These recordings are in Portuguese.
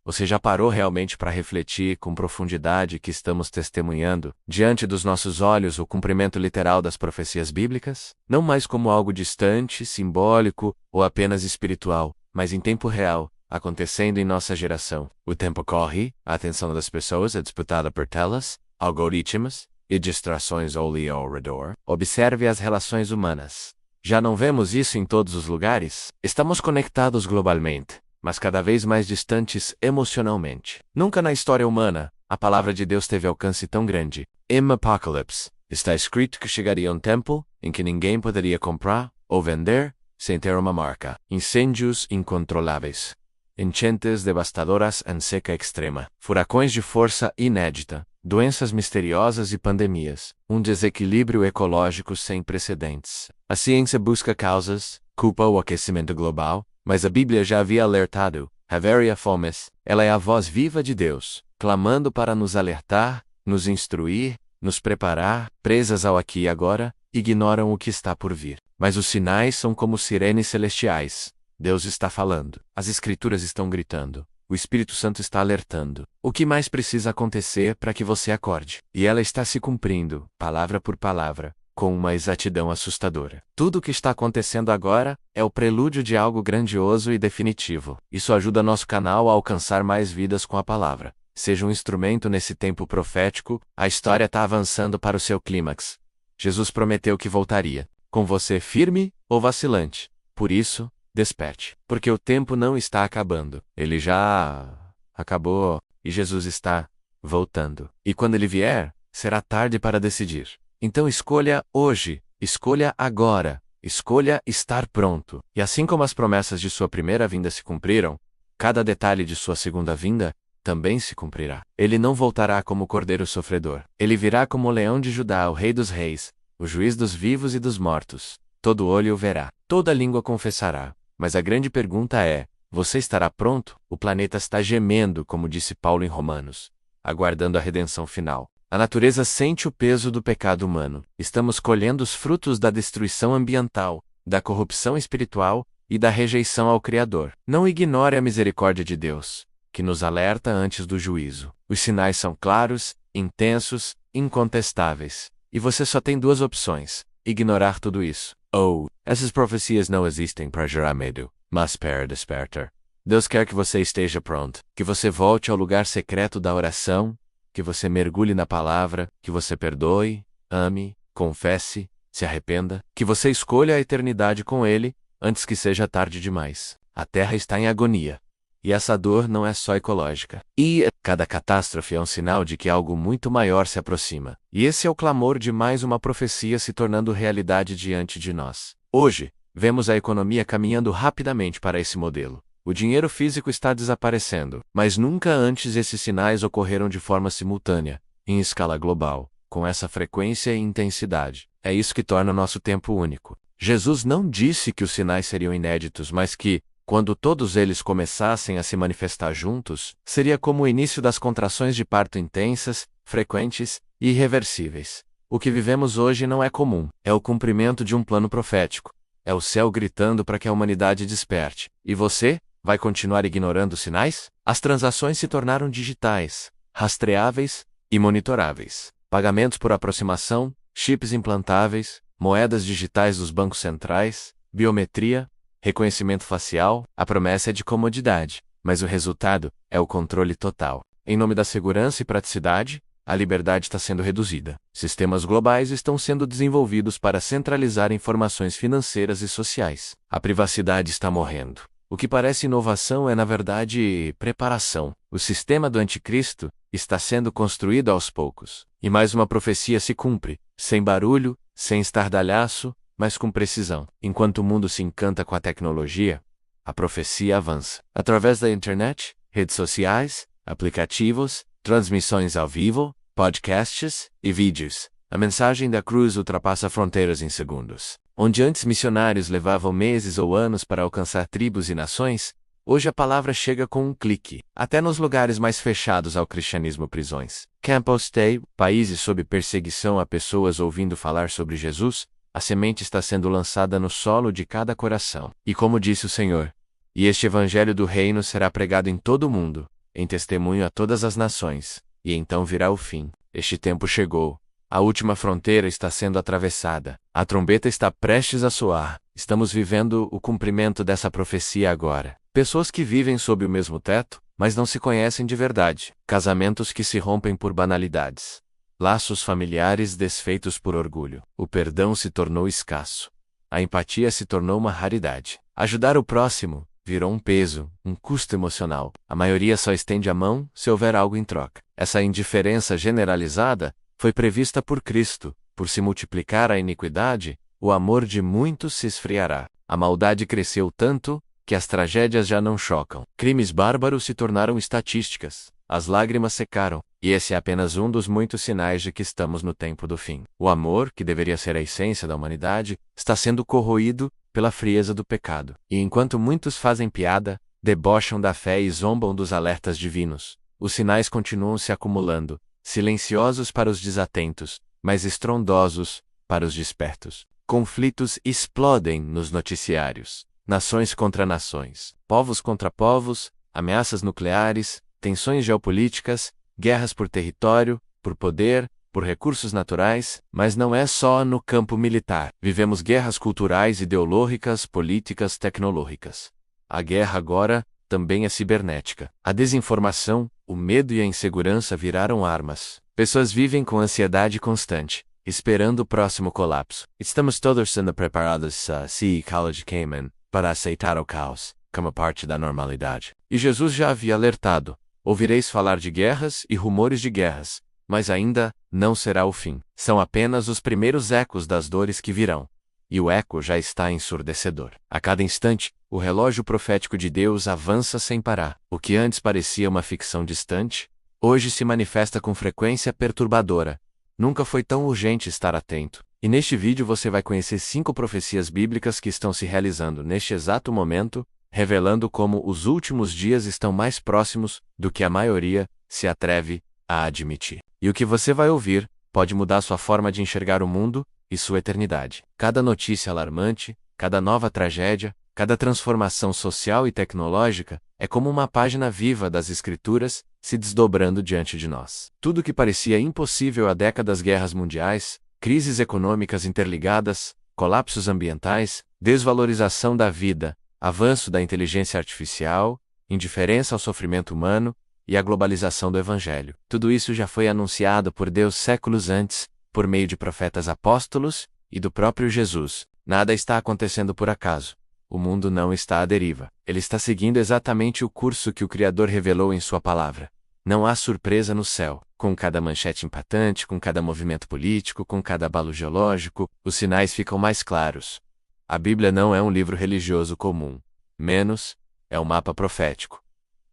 Você já parou realmente para refletir com profundidade que estamos testemunhando, diante dos nossos olhos, o cumprimento literal das profecias bíblicas? Não mais como algo distante, simbólico ou apenas espiritual, mas em tempo real, acontecendo em nossa geração. O tempo corre, a atenção das pessoas é disputada por telas, algoritmos e distrações ao redor. Observe as relações humanas. Já não vemos isso em todos os lugares? Estamos conectados globalmente, mas cada vez mais distantes emocionalmente. Nunca na história humana, a palavra de Deus teve alcance tão grande. Em Apocalipse, está escrito que chegaria um tempo em que ninguém poderia comprar ou vender sem ter uma marca. Incêndios incontroláveis, enchentes devastadoras em seca extrema, furacões de força inédita, doenças misteriosas e pandemias, um desequilíbrio ecológico sem precedentes. A ciência busca causas, culpa o aquecimento global, mas a Bíblia já havia alertado. Haveria fomes. Ela é a voz viva de Deus, clamando para nos alertar, nos instruir, nos preparar. Presas ao aqui e agora, ignoram o que está por vir. Mas os sinais são como sirenes celestiais. Deus está falando. As Escrituras estão gritando. O Espírito Santo está alertando. O que mais precisa acontecer para que você acorde? E ela está se cumprindo, palavra por palavra, com uma exatidão assustadora. Tudo o que está acontecendo agora é o prelúdio de algo grandioso e definitivo. Isso ajuda nosso canal a alcançar mais vidas com a palavra. Seja um instrumento nesse tempo profético, a história está avançando para o seu clímax. Jesus prometeu que voltaria, com você firme ou vacilante. Por isso, desperte, porque o tempo não está acabando. Ele já acabou, e Jesus está voltando. E quando ele vier, será tarde para decidir. Então escolha hoje, escolha agora, escolha estar pronto. E assim como as promessas de sua primeira vinda se cumpriram, cada detalhe de sua segunda vinda também se cumprirá. Ele não voltará como cordeiro sofredor. Ele virá como o leão de Judá, o rei dos reis, o juiz dos vivos e dos mortos. Todo olho o verá, toda língua confessará. Mas a grande pergunta é, você estará pronto? O planeta está gemendo, como disse Paulo em Romanos, aguardando a redenção final. A natureza sente o peso do pecado humano. Estamos colhendo os frutos da destruição ambiental, da corrupção espiritual e da rejeição ao Criador. Não ignore a misericórdia de Deus, que nos alerta antes do juízo. Os sinais são claros, intensos, incontestáveis. E você só tem duas opções: ignorar tudo isso. Ou, essas profecias não existem para gerar medo, mas para despertar. Deus quer que você esteja pronto, que você volte ao lugar secreto da oração, que você mergulhe na palavra, que você perdoe, ame, confesse, se arrependa, que você escolha a eternidade com Ele, antes que seja tarde demais. A Terra está em agonia. E essa dor não é só ecológica. E cada catástrofe é um sinal de que algo muito maior se aproxima. E esse é o clamor de mais uma profecia se tornando realidade diante de nós. Hoje, vemos a economia caminhando rapidamente para esse modelo. O dinheiro físico está desaparecendo, mas nunca antes esses sinais ocorreram de forma simultânea, em escala global, com essa frequência e intensidade. É isso que torna nosso tempo único. Jesus não disse que os sinais seriam inéditos, mas que, quando todos eles começassem a se manifestar juntos, seria como o início das contrações de parto intensas, frequentes e irreversíveis. O que vivemos hoje não é comum, é o cumprimento de um plano profético. É o céu gritando para que a humanidade desperte. E você? Vai continuar ignorando os sinais? As transações se tornaram digitais, rastreáveis e monitoráveis. Pagamentos por aproximação, chips implantáveis, moedas digitais dos bancos centrais, biometria, reconhecimento facial. A promessa é de comodidade, mas o resultado é o controle total. Em nome da segurança e praticidade, a liberdade está sendo reduzida. Sistemas globais estão sendo desenvolvidos para centralizar informações financeiras e sociais. A privacidade está morrendo. O que parece inovação é, na verdade, preparação. O sistema do anticristo está sendo construído aos poucos. E mais uma profecia se cumpre, sem barulho, sem estardalhaço, mas com precisão. Enquanto o mundo se encanta com a tecnologia, a profecia avança. Através da internet, redes sociais, aplicativos, transmissões ao vivo, podcasts e vídeos, a mensagem da cruz ultrapassa fronteiras em segundos. Onde antes missionários levavam meses ou anos para alcançar tribos e nações, hoje a palavra chega com um clique. Até nos lugares mais fechados ao cristianismo, prisões, Campus Day, países sob perseguição a pessoas ouvindo falar sobre Jesus, a semente está sendo lançada no solo de cada coração. E como disse o Senhor, e este evangelho do reino será pregado em todo o mundo, em testemunho a todas as nações, e então virá o fim. Este tempo chegou. A última fronteira está sendo atravessada. A trombeta está prestes a soar. Estamos vivendo o cumprimento dessa profecia agora. Pessoas que vivem sob o mesmo teto, mas não se conhecem de verdade. Casamentos que se rompem por banalidades. Laços familiares desfeitos por orgulho. O perdão se tornou escasso. A empatia se tornou uma raridade. Ajudar o próximo virou um peso, um custo emocional. A maioria só estende a mão se houver algo em troca. Essa indiferença generalizada foi prevista por Cristo. Por se multiplicar a iniquidade, o amor de muitos se esfriará. A maldade cresceu tanto que as tragédias já não chocam. Crimes bárbaros se tornaram estatísticas. As lágrimas secaram, e esse é apenas um dos muitos sinais de que estamos no tempo do fim. O amor, que deveria ser a essência da humanidade, está sendo corroído pela frieza do pecado. E enquanto muitos fazem piada, debocham da fé e zombam dos alertas divinos, os sinais continuam se acumulando, silenciosos para os desatentos, mas estrondosos para os despertos. Conflitos explodem nos noticiários. Nações contra nações, povos contra povos, ameaças nucleares, tensões geopolíticas, guerras por território, por poder, por recursos naturais, mas não é só no campo militar. Vivemos guerras culturais, ideológicas, políticas, tecnológicas. A guerra agora também é cibernética. A desinformação, o medo e a insegurança viraram armas. Pessoas vivem com ansiedade constante, esperando o próximo colapso. Estamos todos sendo preparados se College Cayman para aceitar o caos, como parte da normalidade. E Jesus já havia alertado: ouvireis falar de guerras e rumores de guerras, mas ainda não será o fim. São apenas os primeiros ecos das dores que virão. E o eco já está ensurdecedor. A cada instante, o relógio profético de Deus avança sem parar. O que antes parecia uma ficção distante, hoje se manifesta com frequência perturbadora. Nunca foi tão urgente estar atento. E neste vídeo você vai conhecer 5 profecias bíblicas que estão se realizando neste exato momento, revelando como os últimos dias estão mais próximos do que a maioria se atreve a admitir. E o que você vai ouvir pode mudar sua forma de enxergar o mundo e sua eternidade. Cada notícia alarmante, cada nova tragédia, cada transformação social e tecnológica é como uma página viva das Escrituras se desdobrando diante de nós. Tudo que parecia impossível há décadas: guerras mundiais, crises econômicas interligadas, colapsos ambientais, desvalorização da vida, avanço da inteligência artificial, indiferença ao sofrimento humano e a globalização do Evangelho. Tudo isso já foi anunciado por Deus séculos antes, por meio de profetas apóstolos e do próprio Jesus. Nada está acontecendo por acaso. O mundo não está à deriva. Ele está seguindo exatamente o curso que o Criador revelou em sua palavra. Não há surpresa no céu. Com cada manchete impactante, com cada movimento político, com cada abalo geológico, os sinais ficam mais claros. A Bíblia não é um livro religioso comum. Menos, é um mapa profético.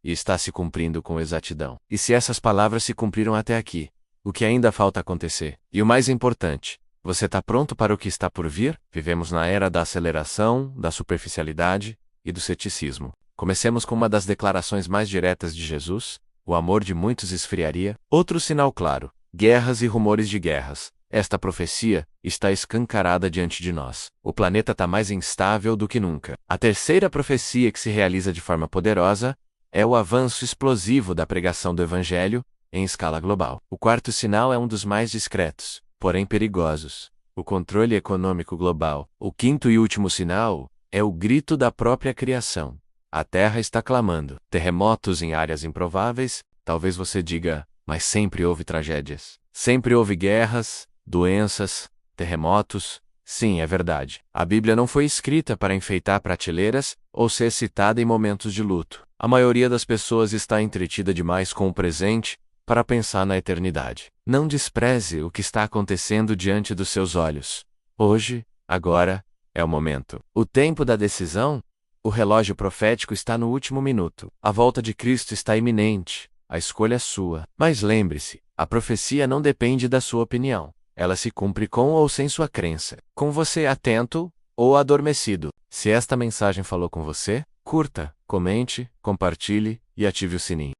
E está se cumprindo com exatidão. E se essas palavras se cumpriram até aqui, o que ainda falta acontecer? E o mais importante, você está pronto para o que está por vir? Vivemos na era da aceleração, da superficialidade e do ceticismo. Comecemos com uma das declarações mais diretas de Jesus: o amor de muitos esfriaria. Outro sinal claro: guerras e rumores de guerras. Esta profecia está escancarada diante de nós. O planeta está mais instável do que nunca. A terceira profecia que se realiza de forma poderosa é o avanço explosivo da pregação do Evangelho em escala global. O quarto sinal é um dos mais discretos, porém perigosos: o controle econômico global. O quinto e último sinal é o grito da própria criação. A Terra está clamando. Terremotos em áreas improváveis. Talvez você diga: mas sempre houve tragédias. Sempre houve guerras, doenças, terremotos. Sim, é verdade. A Bíblia não foi escrita para enfeitar prateleiras ou ser citada em momentos de luto. A maioria das pessoas está entretida demais com o presente para pensar na eternidade. Não despreze o que está acontecendo diante dos seus olhos. Hoje, agora, é o momento. O tempo da decisão? O relógio profético está no último minuto. A volta de Cristo está iminente. A escolha é sua. Mas lembre-se, a profecia não depende da sua opinião. Ela se cumpre com ou sem sua crença. Com você atento ou adormecido. Se esta mensagem falou com você, curta, comente, compartilhe e ative o sininho.